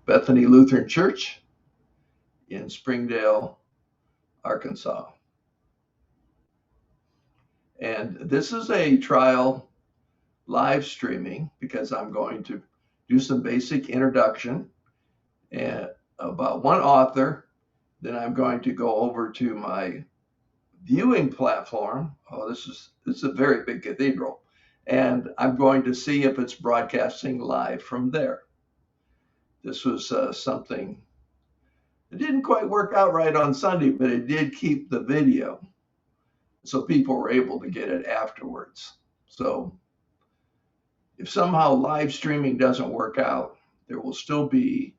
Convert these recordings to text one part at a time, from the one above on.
Bethany Lutheran Church in Springdale, Arkansas. And this is a trial live streaming because I'm going to do some basic introduction and about one author. Then I'm going to go over to my viewing platform. Oh, this is a very big cathedral. And I'm going to see if it's broadcasting live from there. This was something that didn't quite work out right on Sunday, but it did keep the video. So people were able to get it afterwards. So if somehow live streaming doesn't work out, there will still be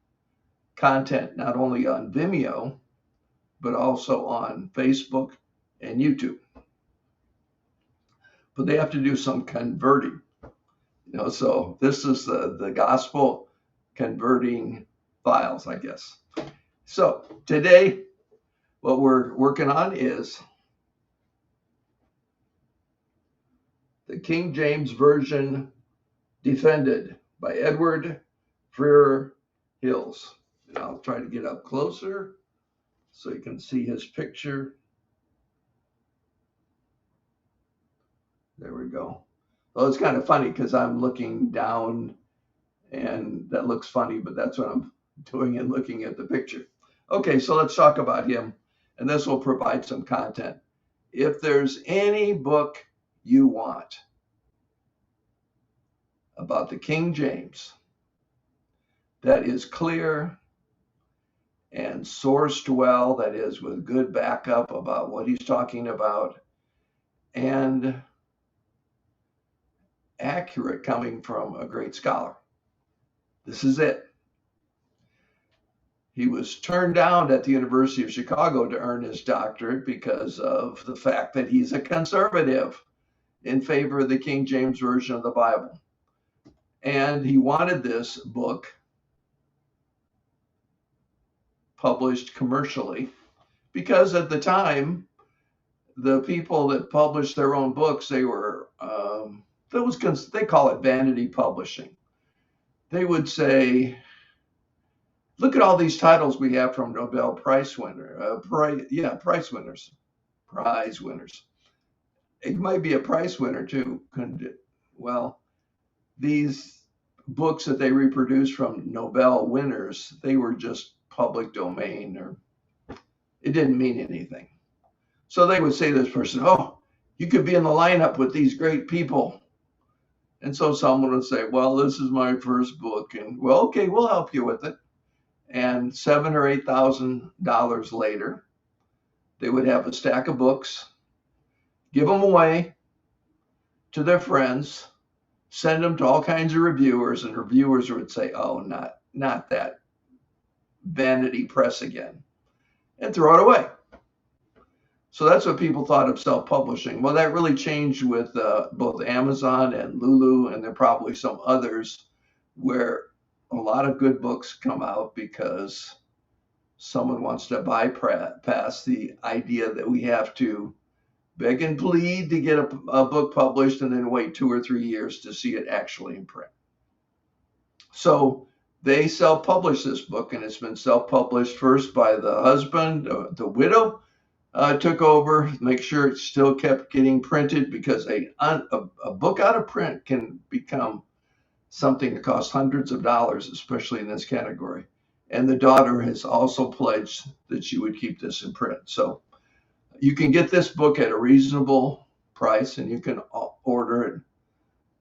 content not only on Vimeo, but also on Facebook and YouTube. But they have to do some converting, so this is the gospel converting files, I guess. So today, what we're working on is the King James Version Defended by Edward Freer Hills. And I'll try to get up closer so you can see his picture. There we go. Well, it's kind of funny because I'm looking down and that looks funny, but that's what I'm doing and looking at the picture. Okay, so let's talk about him, and this will provide some content. If there's any book you want about the King James that is clear and sourced well, that is with good backup about what he's talking about, and accurate coming from a great scholar, this is it. He was turned down at the University of Chicago to earn his doctorate because of the fact that he's a conservative in favor of the King James Version of the Bible. And he wanted this book published commercially because at the time, the people that published their own books, they were, they call it vanity publishing. They would say, look at all these titles we have from Nobel Prize winners. Prize winners. It might be a prize winner too. Well, these books that they reproduced from Nobel winners, they were just public domain, or it didn't mean anything. So they would say to this person, oh, you could be in the lineup with these great people. And so someone would say, well, this is my first book. And well, okay, we'll help you with it. And $7,000 or $8,000 later, they would have a stack of books, give them away to their friends, send them to all kinds of reviewers, and reviewers would say, oh, not that vanity press again, and throw it away. So that's what people thought of self-publishing. Well, that really changed with both Amazon and Lulu, and there are probably some others where a lot of good books come out because someone wants to bypass the idea that we have to beg and plead to get a book published and then wait 2 or 3 years to see it actually in print. So they self-published this book, and it's been self-published first by the husband. The widow took over, make sure it still kept getting printed, because a book out of print can become something that costs hundreds of dollars, especially in this category. And the daughter has also pledged that she would keep this in print. So you can get this book at a reasonable price, and you can order it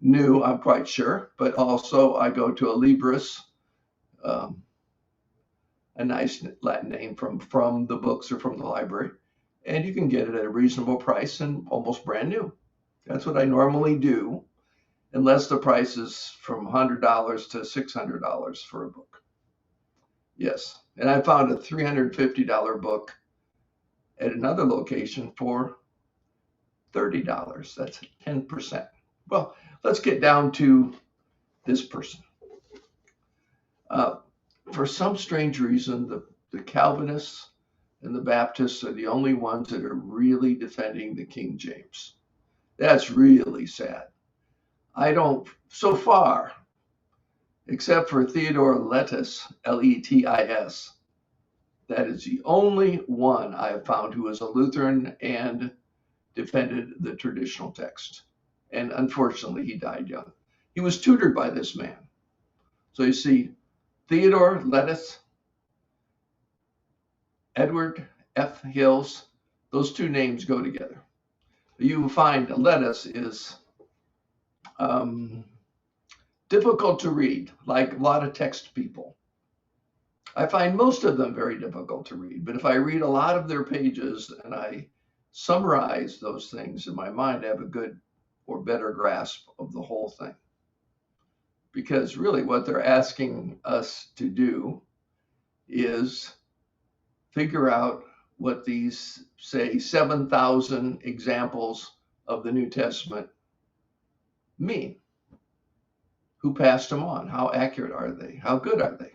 new, I'm quite sure. But also I go to a Libris, a nice Latin name from the books or from the library, and you can get it at a reasonable price and almost brand new. That's what I normally do, unless the price is from $100 to $600 for a book. Yes, and I found a $350 book at another location for $30. That's 10%. Well, let's get down to this person. For some strange reason, the Calvinists and the Baptists are the only ones that are really defending the King James. That's really sad. So far, except for Theodore Letis, Letis. That is the only one I have found who is a Lutheran and defended the traditional text. And unfortunately, he died young. He was tutored by this man. So you see, Theodore Letis, Edward F. Hills, those two names go together. You will find Letis is difficult to read, like a lot of text people. I find most of them very difficult to read, but if I read a lot of their pages and I summarize those things in my mind, I have a good or better grasp of the whole thing. Because really what they're asking us to do is figure out what these, say, 7,000 examples of the New Testament mean. Who passed them on? How accurate are they? How good are they?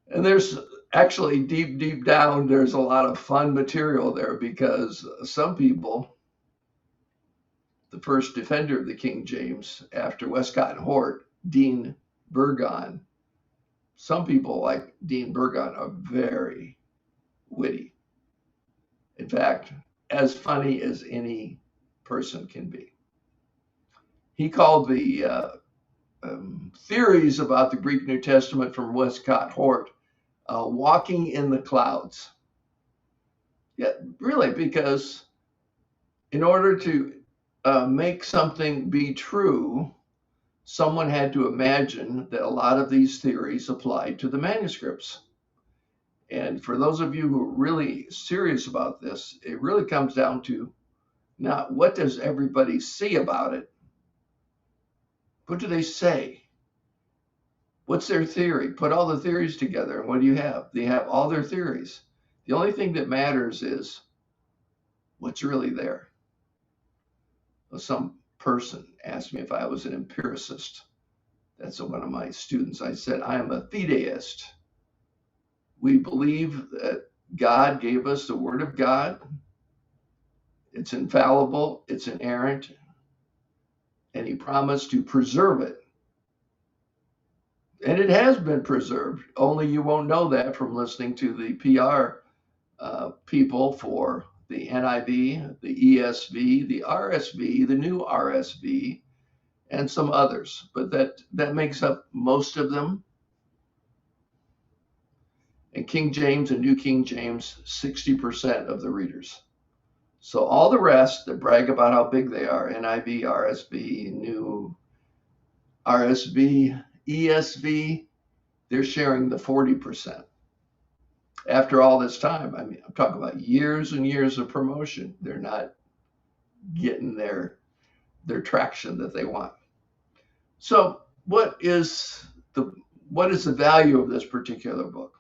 And there's actually deep down, there's a lot of fun material there because some people, the first defender of the King James after Westcott and Hort, Dean Burgon, some people like Dean Burgon are very witty. In fact, as funny as any person can be. He called the theories about the Greek New Testament from Westcott Hort walking in the clouds. Yeah, really, because in order to make something be true, someone had to imagine that a lot of these theories applied to the manuscripts. And for those of you who are really serious about this, it really comes down to not what does everybody see about it? What do they say? What's their theory? Put all the theories together, and what do you have? They have all their theories. The only thing that matters is what's really there. Well, some person asked me if I was an empiricist. That's one of my students. I said, I am a fideist. We believe that God gave us the Word of God. It's infallible, it's inerrant, and He promised to preserve it. And it has been preserved, only you won't know that from listening to the PR people for the NIV, the ESV, the RSV, the new RSV, and some others. But that makes up most of them. And King James and New King James, 60% of the readers. So all the rest that brag about how big they are, NIV, RSV, New RSV, ESV, they're sharing the 40%. After all this time, I mean, I'm talking about years and years of promotion. They're not getting their traction that they want. So what is the value of this particular book?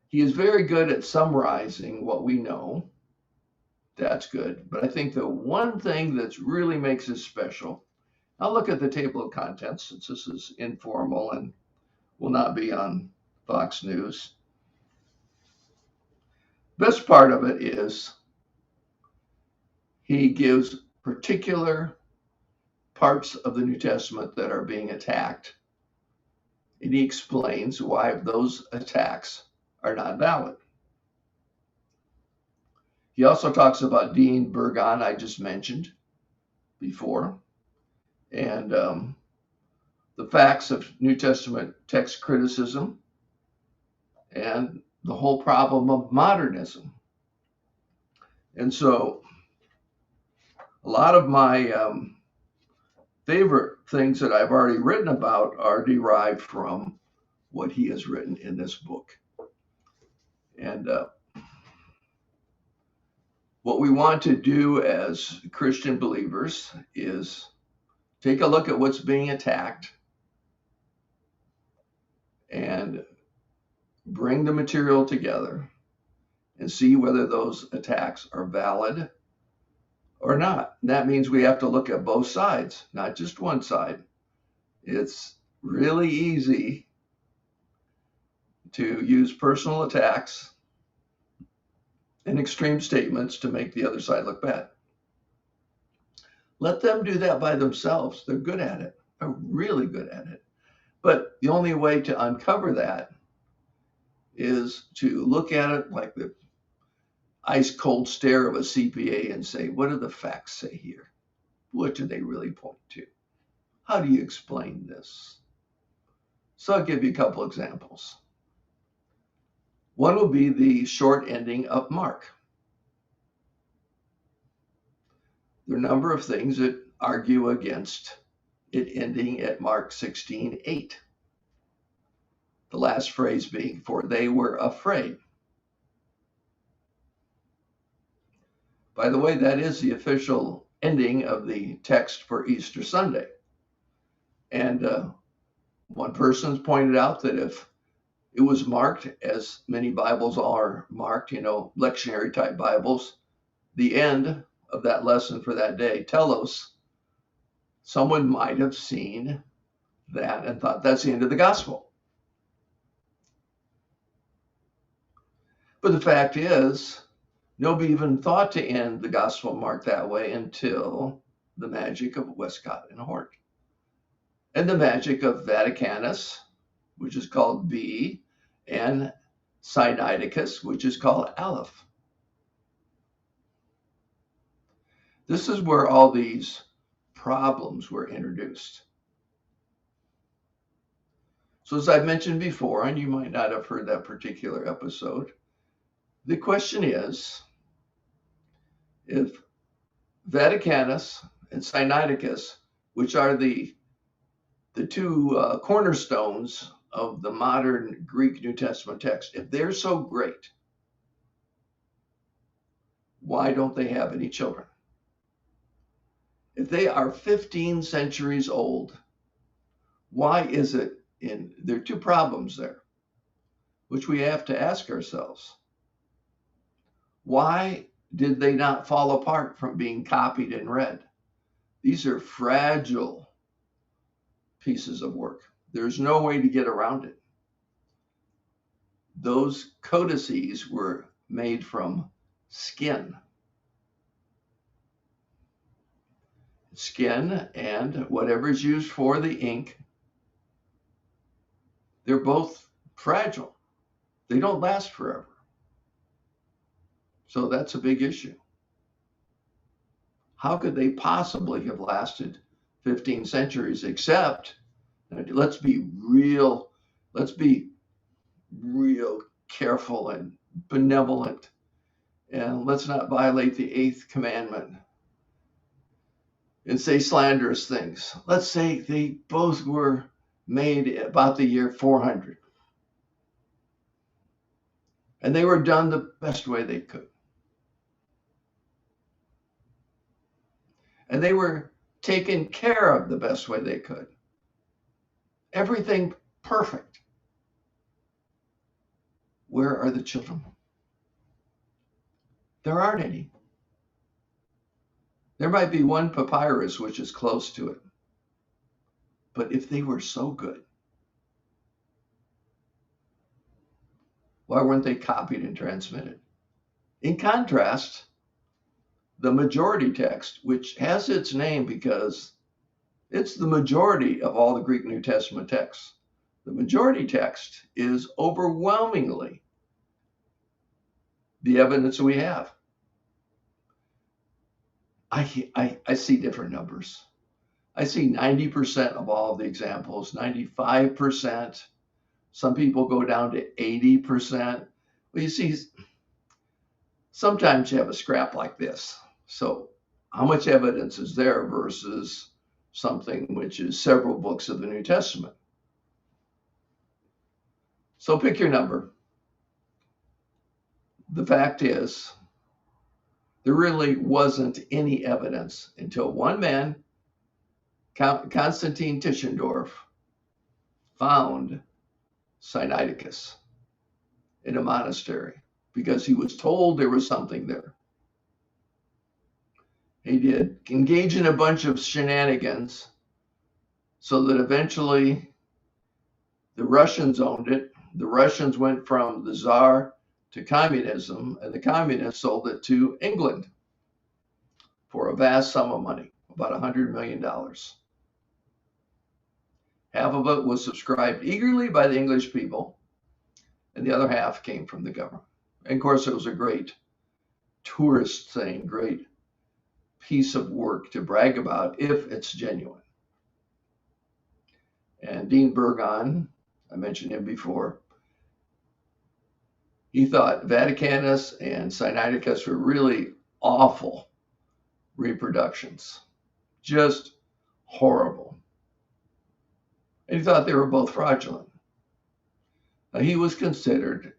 He is very good at summarizing what we know. That's good. But I think the one thing that really makes it special, I'll look at the table of contents since this is informal and will not be on Fox News. Best part of it is he gives particular parts of the New Testament that are being attacked, and he explains why those attacks are not valid. He also talks about Dean Burgon, I just mentioned before, and the facts of New Testament text criticism and the whole problem of modernism. And so a lot of my favorite things that I've already written about are derived from what he has written in this book. And what we want to do as Christian believers is take a look at what's being attacked and bring the material together and see whether those attacks are valid or not. That means we have to look at both sides, not just one side. It's really easy to use personal attacks and extreme statements to make the other side look bad. Let them do that by themselves. They're good at it. They're really good at it. But the only way to uncover that is to look at it like the ice cold stare of a CPA and say, what do the facts say here? What do they really point to? How do you explain this? So I'll give you a couple examples. One will be the short ending of Mark. There are a number of things that argue against it ending at Mark 16:8. The last phrase being, for they were afraid. By the way, that is the official ending of the text for Easter Sunday. And one person's pointed out that if it was marked, as many Bibles are marked, lectionary type Bibles, the end of that lesson for that day, telos, someone might have seen that and thought that's the end of the gospel. But the fact is, nobody even thought to end the gospel mark that way until the magic of Westcott and Hort. And the magic of Vaticanus, which is called B, and Sinaiticus, which is called Aleph. This is where all these problems were introduced. So as I've mentioned before, and you might not have heard that particular episode, the question is, if Vaticanus and Sinaiticus, which are the two cornerstones of the modern Greek New Testament text, if they're so great, why don't they have any children? If they are 15 centuries old, why is it there are two problems there, which we have to ask ourselves. Why did they not fall apart from being copied and read? These are fragile pieces of work. There's no way to get around it. Those codices were made from skin. Skin and whatever is used for the ink, they're both fragile. They don't last forever. So that's a big issue. How could they possibly have lasted 15 centuries except, let's be real careful and benevolent, and let's not violate the 8th commandment and say slanderous things. Let's say they both were made about the year 400. And they were done the best way they could. And they were taken care of the best way they could. Everything perfect. Where are the children? There aren't any. There might be one papyrus which is close to it. But if they were so good, why weren't they copied and transmitted? In contrast, the majority text, which has its name because it's the majority of all the Greek New Testament texts, the majority text is overwhelmingly the evidence we have. I see different numbers. I see 90% of all of the examples, 95%. Some people go down to 80%. Well, you see, sometimes you have a scrap like this. So how much evidence is there versus something which is several books of the New Testament? So pick your number. The fact is, there really wasn't any evidence until one man, Constantine Tischendorf, found Sinaiticus in a monastery because he was told there was something there. He did engage in a bunch of shenanigans so that eventually the Russians owned it. The Russians went from the Tsar to communism, and the communists sold it to England for a vast sum of money. about $100 million. Half of it was subscribed eagerly by the English people, and the other half came from the government. And of course, it was a great tourist thing, great piece of work to brag about if it's genuine. And Dean Burgon, I mentioned him before, he thought Vaticanus and Sinaiticus were really awful reproductions, just horrible. And he thought they were both fraudulent. Now, he was considered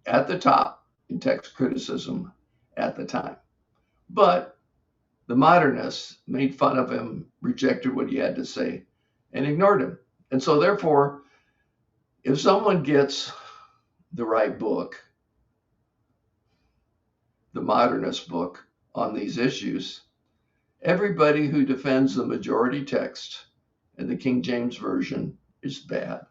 at the top in text criticism at the time. But the modernists made fun of him, rejected what he had to say, and ignored him. And so therefore, if someone gets the right book, the modernist book on these issues, everybody who defends the majority text in the King James Version is bad.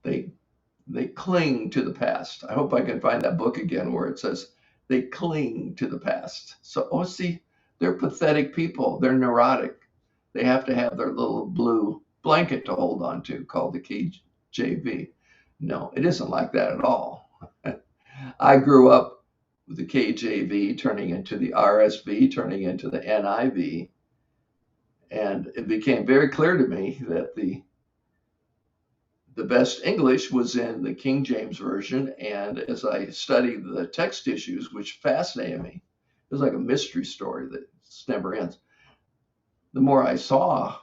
They cling to the past. I hope I can find that book again where it says they cling to the past. So, see, they're pathetic people. They're neurotic. They have to have their little blue blanket to hold on to called the KJV. No, it isn't like that at all. I grew up with the KJV turning into the RSV, turning into the NIV. And it became very clear to me that the best English was in the King James Version. And as I studied the text issues, which fascinated me, it was like a mystery story that never ends. The more I saw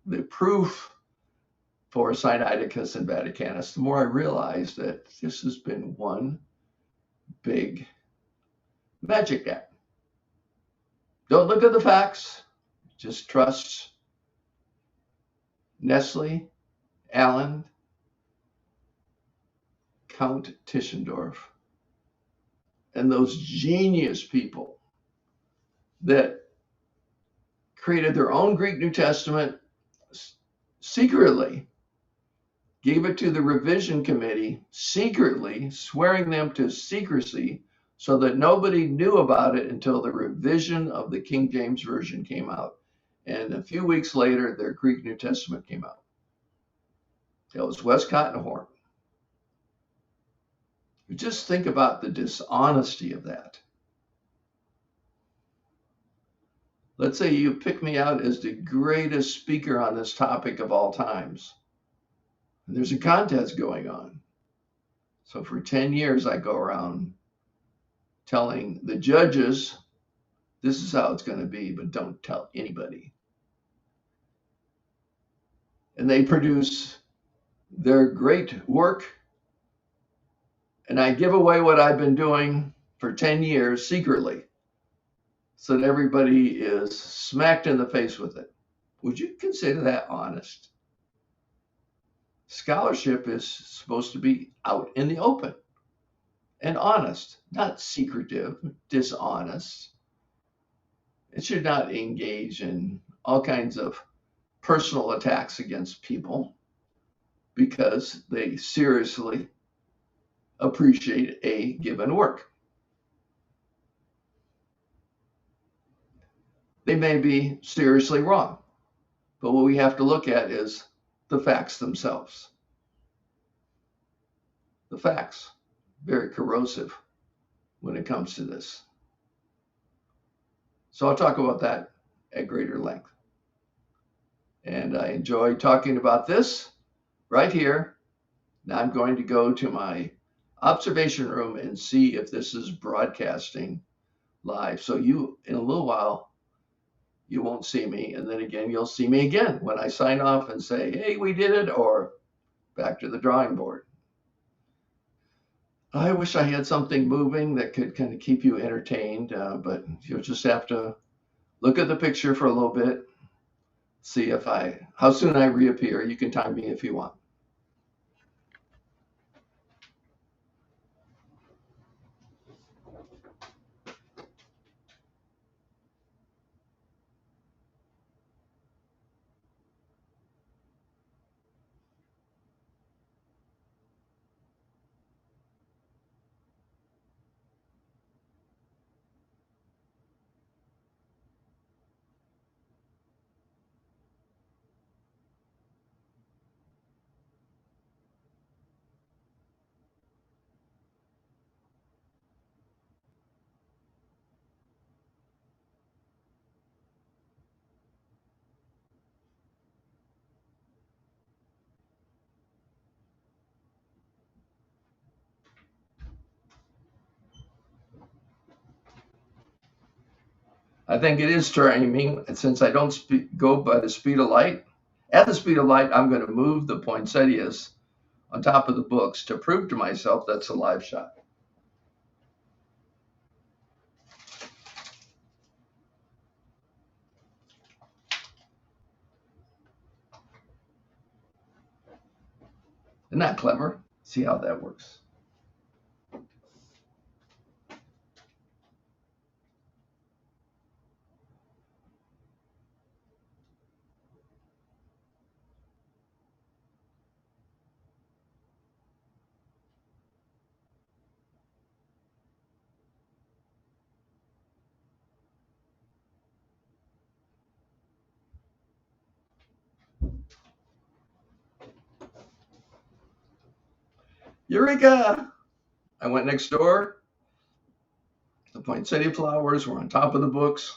the proof for Sinaiticus and Vaticanus, the more I realized that this has been one big magic act. Don't look at the facts, just trust Nestle, Allen, Count Tischendorf, and those genius people that created their own Greek New Testament secretly, gave it to the revision committee secretly, swearing them to secrecy so that nobody knew about it until the revision of the King James Version came out. And a few weeks later, their Greek New Testament came out. That was Westcott and Hort. Just think about the dishonesty of that. Let's say you pick me out as the greatest speaker on this topic of all times. And there's a contest going on. So for 10 years, I go around telling the judges, this is how it's going to be, but don't tell anybody. And they produce their great work. And I give away what I've been doing for 10 years secretly so that everybody is smacked in the face with it. Would you consider that honest? Scholarship is supposed to be out in the open and honest, not secretive, dishonest. It should not engage in all kinds of personal attacks against people because they seriously appreciate a given work. They may be seriously wrong, but what we have to look at is the facts themselves. The facts, very corrosive when it comes to this. So I'll talk about that at greater length. And I enjoy talking about this right here. Now I'm going to go to my observation room and see if this is broadcasting live. So you, in a little while, you won't see me. And then again, you'll see me again when I sign off and say, hey, we did it, or back to the drawing board. I wish I had something moving that could kind of keep you entertained, but you'll just have to look at the picture for a little bit, see how soon I reappear. You can time me if you want. I think it is timing. And since I don't go by the speed of light, at the speed of light, I'm going to move the poinsettias on top of the books to prove to myself that's a live shot. Isn't that clever? See how that works. Eureka! I went next door. The poinsettia flowers were on top of the books.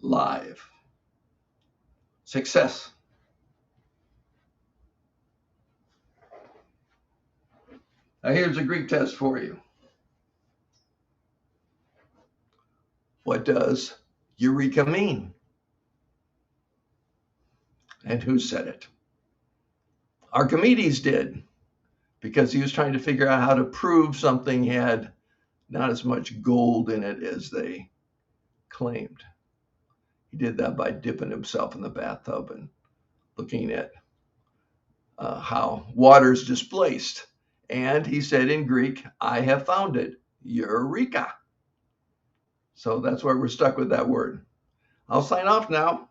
Live. Success. Now here's a Greek test for you. What does eureka mean? And who said it? Archimedes did, because he was trying to figure out how to prove something had not as much gold in it as they claimed. He did that by dipping himself in the bathtub and looking at how water's displaced. And he said in Greek, I have found it, eureka. So that's why we're stuck with that word. I'll sign off now.